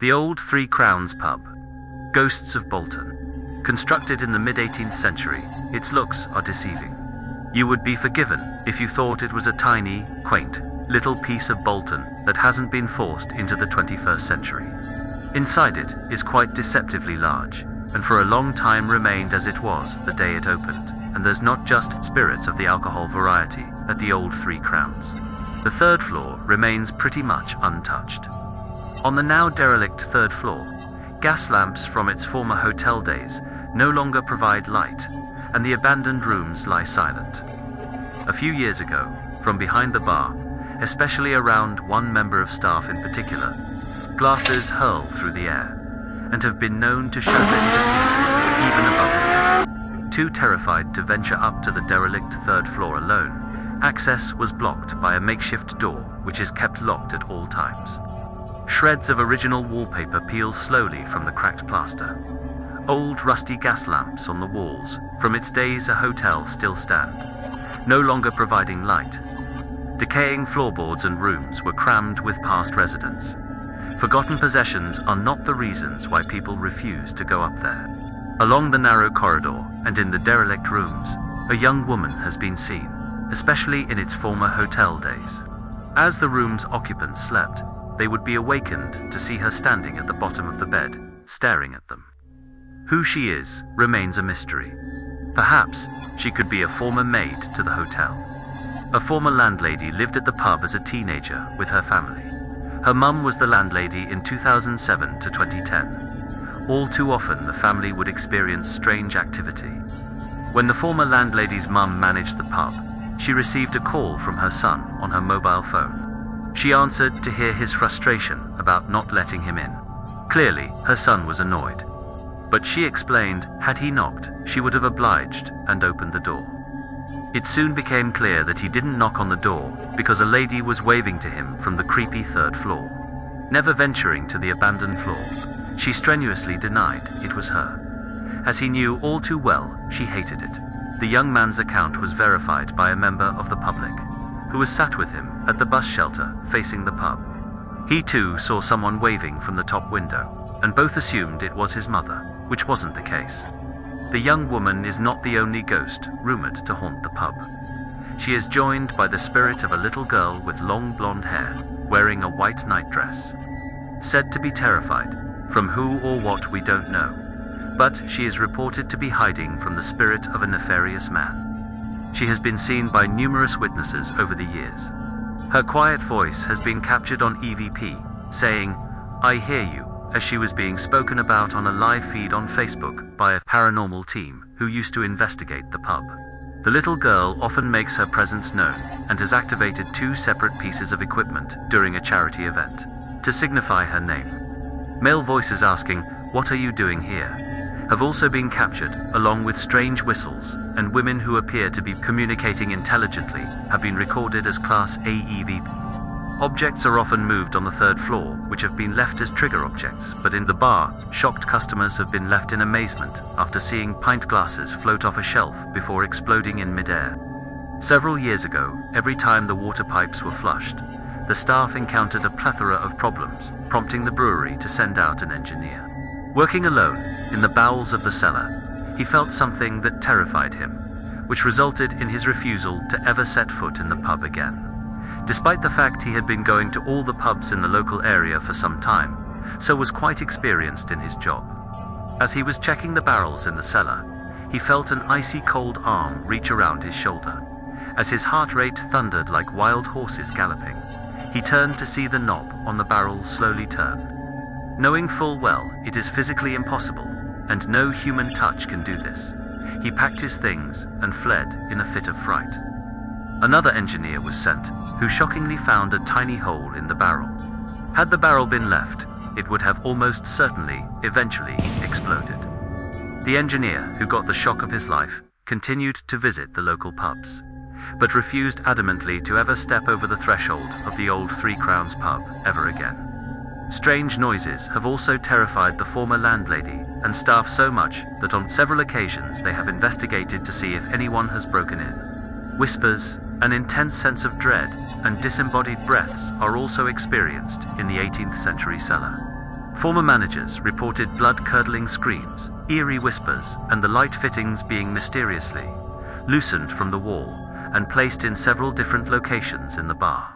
The old Three Crowns pub. Ghosts of Bolton. Constructed in the mid-18th century, its looks are deceiving. You would be forgiven if you thought it was a tiny, quaint, little piece of Bolton that hasn't been forced into the 21st century. Inside it is quite deceptively large, and for a long time remained as it was the day it opened, and there's not just spirits of the alcohol variety at the old Three Crowns. The third floor remains pretty much untouched. On the now derelict third floor, gas lamps from its former hotel days no longer provide light, and the abandoned rooms lie silent. A few years ago, from behind the bar, especially around one member of staff in particular, glasses hurl through the air, and have been known to shatter into pieces even above his head. Too terrified to venture up to the derelict third floor alone, access was blocked by a makeshift door which is kept locked at all times. Shreds of original wallpaper peel slowly from the cracked plaster. Old rusty gas lamps on the walls from its days a hotel still stand, no longer providing light. Decaying floorboards and rooms were crammed with past residents. Forgotten possessions are not the reasons why people refuse to go up there. Along the narrow corridor and in the derelict rooms, a young woman has been seen, especially in its former hotel days. As the room's occupants slept, they would be awakened to see her standing at the bottom of the bed, staring at them. Who she is remains a mystery. Perhaps she could be a former maid to the hotel. A former landlady lived at the pub as a teenager with her family. Her mum was the landlady in 2007 to 2010. All too often the family would experience strange activity. When the former landlady's mum managed the pub, she received a call from her son on her mobile phone. She answered to hear his frustration about not letting him in. Clearly, her son was annoyed. But she explained, had he knocked, she would have obliged and opened the door. It soon became clear that he didn't knock on the door because a lady was waving to him from the creepy third floor. Never venturing to the abandoned floor, she strenuously denied it was her. As he knew all too well, she hated it. The young man's account was verified by a member of the public, who was sat with him at the bus shelter facing the pub. He too saw someone waving from the top window, and both assumed it was his mother, which wasn't the case. The young woman is not the only ghost rumored to haunt the pub. She is joined by the spirit of a little girl with long blonde hair, wearing a white nightdress. Said to be terrified, from who or what we don't know, but she is reported to be hiding from the spirit of a nefarious man. She has been seen by numerous witnesses over the years. Her quiet voice has been captured on EVP, saying, "I hear you," as she was being spoken about on a live feed on Facebook by a paranormal team who used to investigate the pub. The little girl often makes her presence known and has activated 2 separate pieces of equipment during a charity event to signify her name. Male voices asking, "What are you doing here?" have also been captured, along with strange whistles, and women who appear to be communicating intelligently have been recorded as Class A EVP. Objects are often moved on the third floor, which have been left as trigger objects, but in the bar, shocked customers have been left in amazement after seeing pint glasses float off a shelf before exploding in midair. Several years ago, every time the water pipes were flushed, the staff encountered a plethora of problems, prompting the brewery to send out an engineer. Working alone, in the bowels of the cellar, he felt something that terrified him, which resulted in his refusal to ever set foot in the pub again. Despite the fact he had been going to all the pubs in the local area for some time, so was quite experienced in his job. As he was checking the barrels in the cellar, he felt an icy cold arm reach around his shoulder. As his heart rate thundered like wild horses galloping, he turned to see the knob on the barrel slowly turn. Knowing full well it is physically impossible, and no human touch can do this, he packed his things and fled in a fit of fright. Another engineer was sent, who shockingly found a tiny hole in the barrel. Had the barrel been left, it would have almost certainly, eventually, exploded. The engineer, who got the shock of his life, continued to visit the local pubs, but refused adamantly to ever step over the threshold of the old Three Crowns pub ever again. Strange noises have also terrified the former landlady and staff so much that on several occasions they have investigated to see if anyone has broken in. Whispers, an intense sense of dread, and disembodied breaths are also experienced in the 18th century cellar. Former managers reported blood-curdling screams, eerie whispers, and the light fittings being mysteriously loosened from the wall and placed in several different locations in the bar.